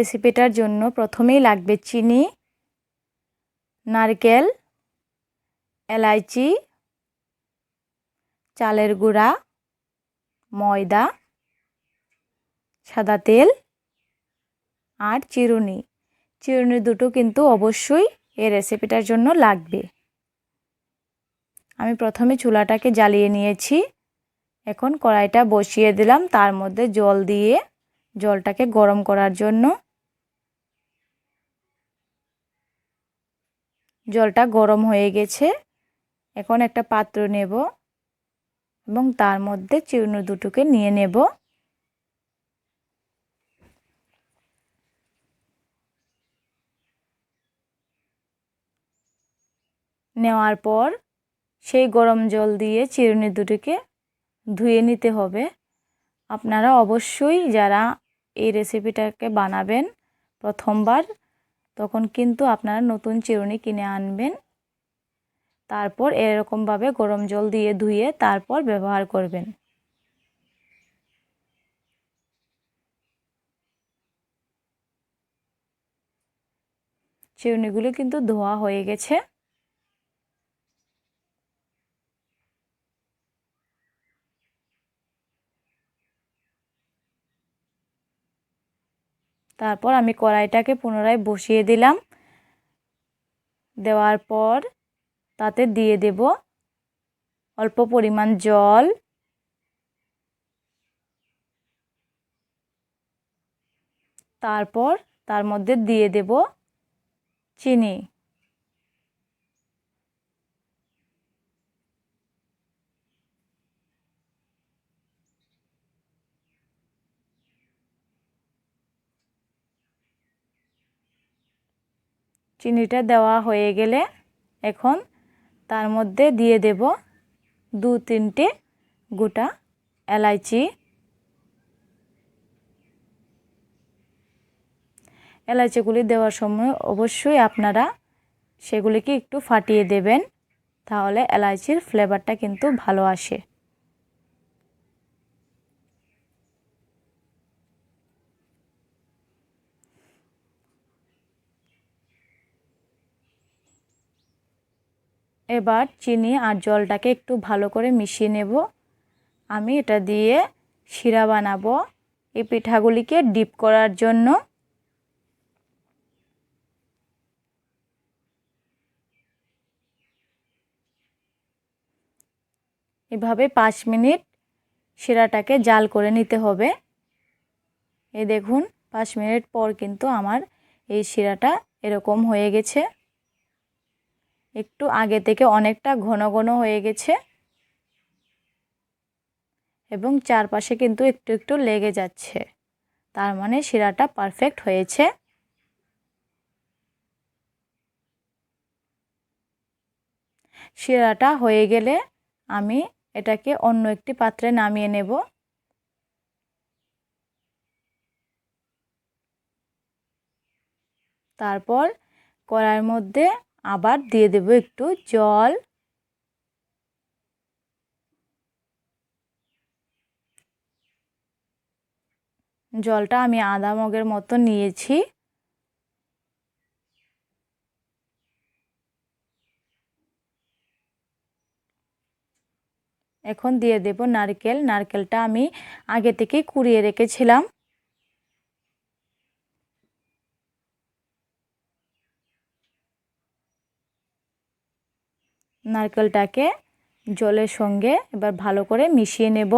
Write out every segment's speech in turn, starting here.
রেসিপিটার জন্য প্রথমেই লাগবে চিনি, নারকেল, এলাইচি, চালের গুঁড়া, ময়দা, সাদা তেল আর চিরুনি। চিরুনি দুটো কিন্তু অবশ্যই এই রেসিপিটার জন্য লাগবে। আমি প্রথমে চুলাটাকে জ্বালিয়ে নিয়েছি। এখন কড়াইটা বসিয়ে দিলাম, তার মধ্যে জল দিয়ে জলটাকে গরম করার জন্য। জলটা গরম হয়ে গেছে। এখন একটা পাত্র নেব এবং তার মধ্যে চিরুনি দুটোকে নিয়ে নেব। নেওয়ার পর সেই গরম জল দিয়ে চিরুনি দুটোকে ধুয়ে নিতে হবে। আপনারা অবশ্যই যারা এই রেসিপিটাকে বানাবেন প্রথমবার, তখন কিন্তু আপনারা নতুন চিরুনি কিনে আনবেন। তারপর এরকমভাবে গরম জল দিয়ে ধুয়ে তারপর ব্যবহার করবেন। চিরুনিগুলো কিন্তু ধোয়া হয়ে গেছে। তারপর আমি কড়াইটাকে পুনরায় বসিয়ে দিলাম। দেওয়ার পর তাতে দিয়ে দেব অল্প পরিমাণ জল, তারপর তার মধ্যে দিয়ে দেব চিনি। চিনিটা দেওয়া হয়ে গেলে এখন তার মধ্যে দিয়ে দেব 2-3টে গোটা এলাইচি। এলাচিগুলি দেওয়ার সময় অবশ্যই আপনারা সেগুলিকে একটু ফাটিয়ে দেবেন, তাহলে এলাচির ফ্লেভারটা কিন্তু ভালো আসে। এবার চিনি আর জলটাকে একটু ভালো করে মিশিয়ে নেব। আমি এটা দিয়ে শিরা বানাবো এই পিঠাগুলিকে ডিপ করার জন্য। এভাবে 5 মিনিট শিরাটাকে জাল করে নিতে হবে। এই দেখুন 5 মিনিট পর কিন্তু আমার এই শিরাটা এরকম হয়ে গেছে। একটু আগে থেকে অনেকটা ঘন ঘন হয়ে গেছে এবং চারপাশে কিন্তু একটু একটু লেগে যাচ্ছে, তার মানে শিরাটা পারফেক্ট হয়েছে। শিরাটা হয়ে গেলে আমি এটাকে অন্য একটি পাত্রে নামিয়ে নেব। তারপর কড়াইয়ের মধ্যে আবার দিয়ে দেব একটু জল। জলটা আমি আধা মগের মতো নিয়েছি। এখন দিয়ে দেব নারকেল। নারকেলটা আমি আগে থেকে কুড়িয়ে রেখেছিলাম। নারকেলটাকে জলের সঙ্গে এবার ভালো করে মিশিয়ে নেব।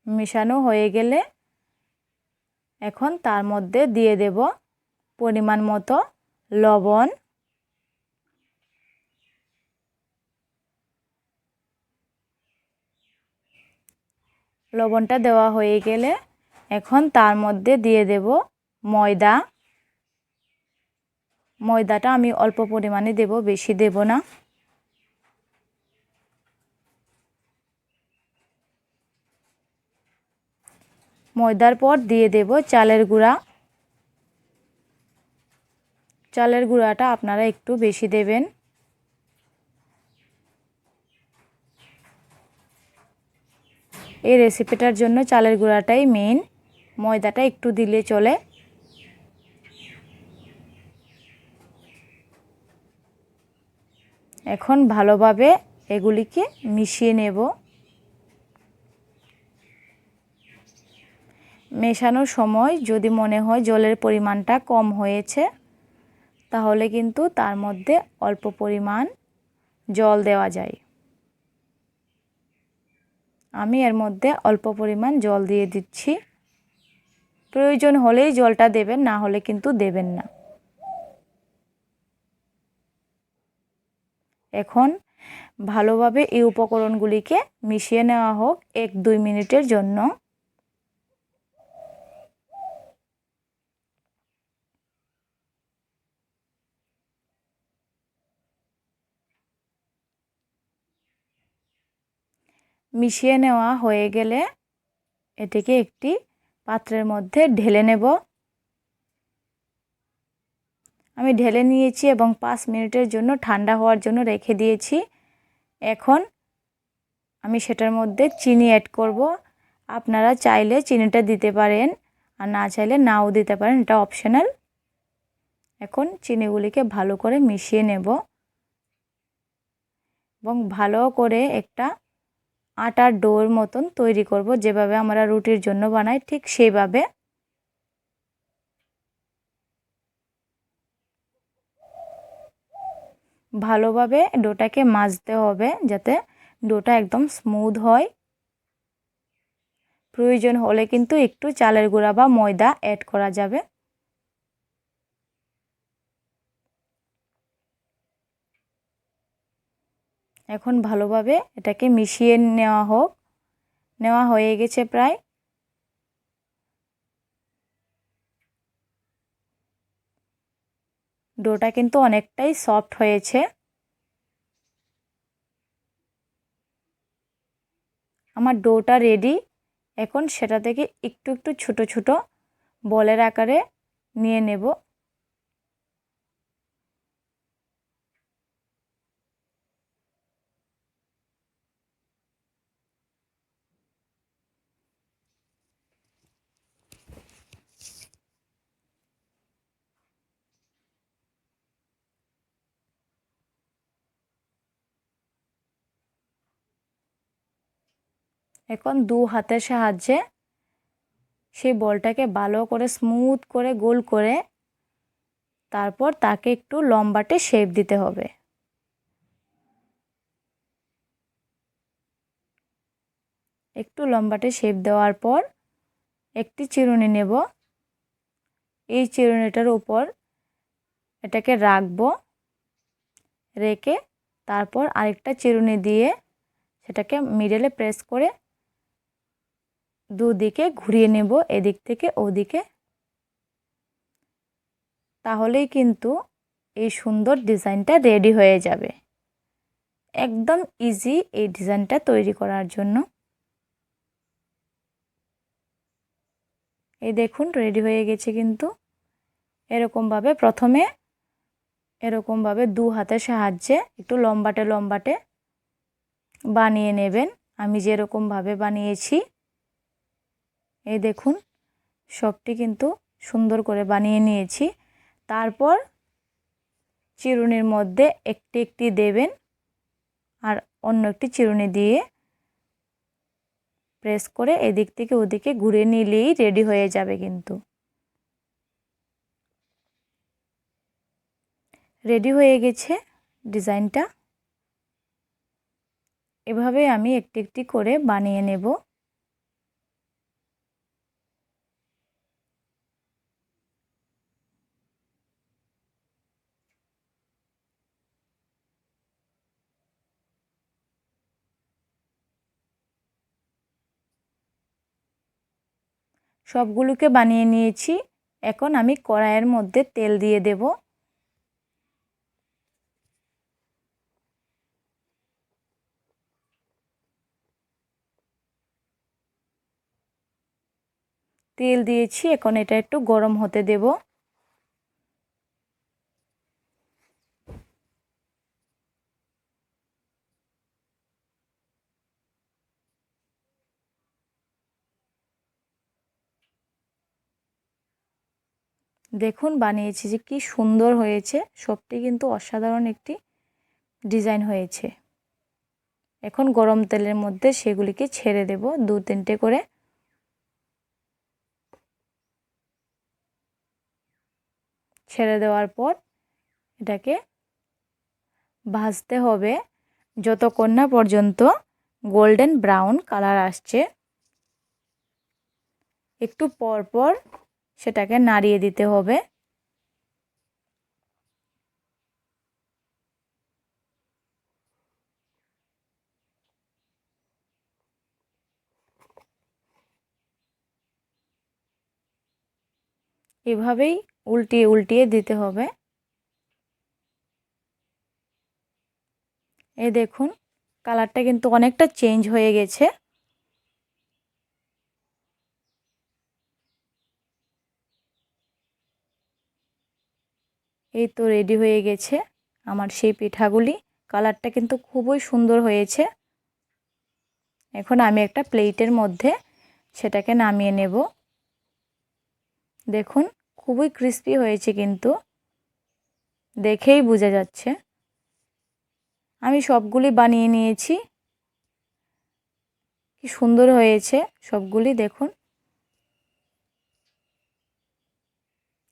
মেশানো হয়ে গেলে এখন তার মধ্যে দিয়ে দেব পরিমাণ মতো লবণ। লবণটা দেওয়া হয়ে গেলে এখন তার মধ্যে দিয়ে দেব ময়দা। ময়দাটা আমি অল্প পরিমাণে দেব, বেশি দেব না। ময়দার পর দিয়ে দেব চালের গুঁড়া। চালের গুঁড়াটা আপনারা একটু বেশি দেবেন। এই রেসিপিটার জন্য চালের গুঁড়াটাই মেইন, ময়দাটা একটু দিলে চলে। এখন ভালোভাবে এগুলিকে মিশিয়ে নেব। মেশানোর সময় যদি মনে হয় জলের পরিমাণটা কম হয়েছে, তাহলে কিন্তু তার মধ্যে অল্প পরিমাণ জল দেওয়া যায়। আমি এর মধ্যে অল্প পরিমাণ জল দিয়ে দিচ্ছি। প্রয়োজন হলেই জলটা দেবেন, না হলে কিন্তু দেবেন না। এখন ভালোভাবে এই উপকরণগুলিকে মিশিয়ে নেওয়া হোক 1-2 মিনিটের জন্য। মিশিয়ে নেওয়া হয়ে গেলে এটিকে একটি পাত্রের মধ্যে ঢেলে নেব। আমি ঢেলে নিয়েছি এবং 5 মিনিটের জন্য ঠান্ডা হওয়ার জন্য রেখে দিয়েছি। এখন আমি সেটার মধ্যে চিনি অ্যাড করব। আপনারা চাইলে চিনিটা দিতে পারেন, আর না চাইলে নাও দিতে পারেন, এটা অপশনাল। এখন চিনিগুলিকে ভালো করে মিশিয়ে নেব এবং ভালো করে একটা আটার ডোর মতন তৈরি করব, যেভাবে আমরা রুটির জন্য বানাই ঠিক সেইভাবে। ভালোভাবে ডোটাকে মাজতে হবে যাতে ডোটা একদম স্মুথ হয়। প্রয়োজন হলে কিন্তু একটু চালের গুঁড়া বা ময়দা অ্যাড করা যাবে। এখন ভালোভাবে এটাকে মিশিয়ে নেওয়া হয়ে গেছে প্রায়। ডোটা কিন্তু অনেকটাই সফট হয়েছে। আমার ডোটা রেডি। এখন সেটা থেকে একটু একটু ছোট ছোট বলের আকারে নিয়ে নেব। এখন 2 হাতের সাহায্যে সেই বলটাকে ভালো করে স্মুথ করে গোল করে তারপর তাকে একটু লম্বাটে শেপ দিতে হবে। একটু লম্বাটে শেপ দেওয়ার পর একটি চিরুনি নেব। এই চিরুনিটার উপর এটাকে রাখবো, রেখে তারপর আরেকটা চিরুনি দিয়ে সেটাকে মিডলে প্রেস করে দুদিকে ঘুরিয়ে নেব, এদিক থেকে ওদিকে। তাহলেই কিন্তু এই সুন্দর ডিজাইনটা রেডি হয়ে যাবে। একদম ইজি এই ডিজাইনটা তৈরি করার জন্য। এই দেখুন রেডি হয়ে গেছে কিন্তু। এরকমভাবে প্রথমে এরকমভাবে 2 হাতের সাহায্যে একটু লম্বাটে লম্বাটে বানিয়ে নেবেন, আমি যেরকমভাবে বানিয়েছি। এই দেখুন সবটি কিন্তু সুন্দর করে বানিয়ে নিয়েছি। তারপর চিরুনির মধ্যে একটি একটি দেবেন আর অন্য একটি চিরুনি দিয়ে প্রেস করে এদিক থেকে ওদিকে ঘুরে নিলেই রেডি হয়ে যাবে। কিন্তু রেডি হয়ে গেছে ডিজাইনটা। এভাবে আমি একটি একটি করে বানিয়ে নেব। সবগুলোকে বানিয়ে নিয়েছি। এখন আমি কড়াইয়ের মধ্যে তেল দিয়ে দেব। তেল দিয়েছি, এখন এটা একটু গরম হতে দেব। দেখুন বানিয়েছি যে কি সুন্দর হয়েছে, সবটি কিন্তু অসাধারণ একটি ডিজাইন হয়েছে। এখন গরম তেলের মধ্যে সেগুলিকে ছেড়ে দেব 2-3টে করে। ছেড়ে দেওয়ার পর এটাকে ভাজতে হবে যতক্ষণ না পর্যন্ত গোল্ডেন ব্রাউন কালার আসছে। একটু পর পর সেটাকে নাড়িয়ে দিতে হবে। এভাবেই উল্টিয়ে উল্টিয়ে দিতে হবে। এই দেখুন কালারটা কিন্তু অনেকটা চেঞ্জ হয়ে গেছে। এই তো রেডি হয়ে গেছে আমার সেই পিঠাগুলি। কালারটা কিন্তু খুবই সুন্দর হয়েছে। এখন আমি একটা প্লেটের মধ্যে সেটাকে নামিয়ে নেব। দেখুন খুবই ক্রিস্পি হয়েছে, কিন্তু দেখেই বোঝা যাচ্ছে। আমি সবগুলি বানিয়ে নিয়েছি। কি সুন্দর হয়েছে সবগুলি দেখুন।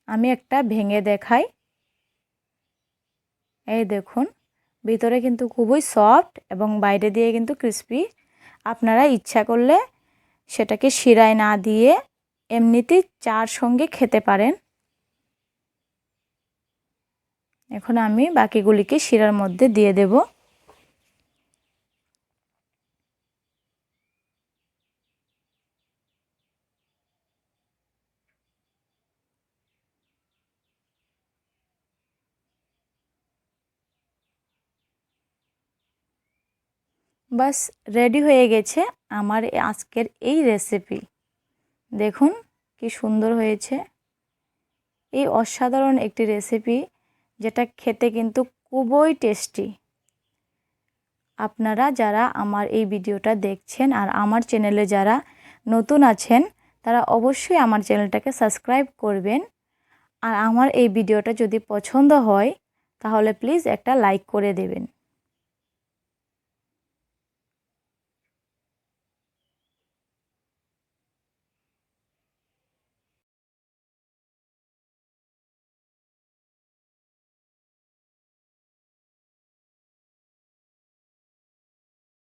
আমি একটা ভেঙে দেখাই। এই দেখুন ভিতরে কিন্তু খুবই সফট এবং বাইরে দিয়ে কিন্তু ক্রিস্পি। আপনারা ইচ্ছা করলে সেটাকে শিরায় না দিয়ে এমনিতেই চার সঙ্গে খেতে পারেন। এখন আমি বাকিগুলিকে শিরার মধ্যে দিয়ে দেব। বাস রেডি হয়ে গেছে আমার আজকের এই রেসিপি। দেখুন কি সুন্দর হয়েছে। এই অসাধারণ একটি রেসিপি যেটা খেতে কিন্তু খুবই টেস্টি। আপনারা যারা আমার এই ভিডিওটা দেখছেন আর আমার চ্যানেলে যারা নতুন আছেন তারা অবশ্যই আমার চ্যানেলটাকে সাবস্ক্রাইব করবেন। আর আমার এই ভিডিওটা যদি পছন্দ হয় তাহলে প্লিজ একটা লাইক করে দেবেন।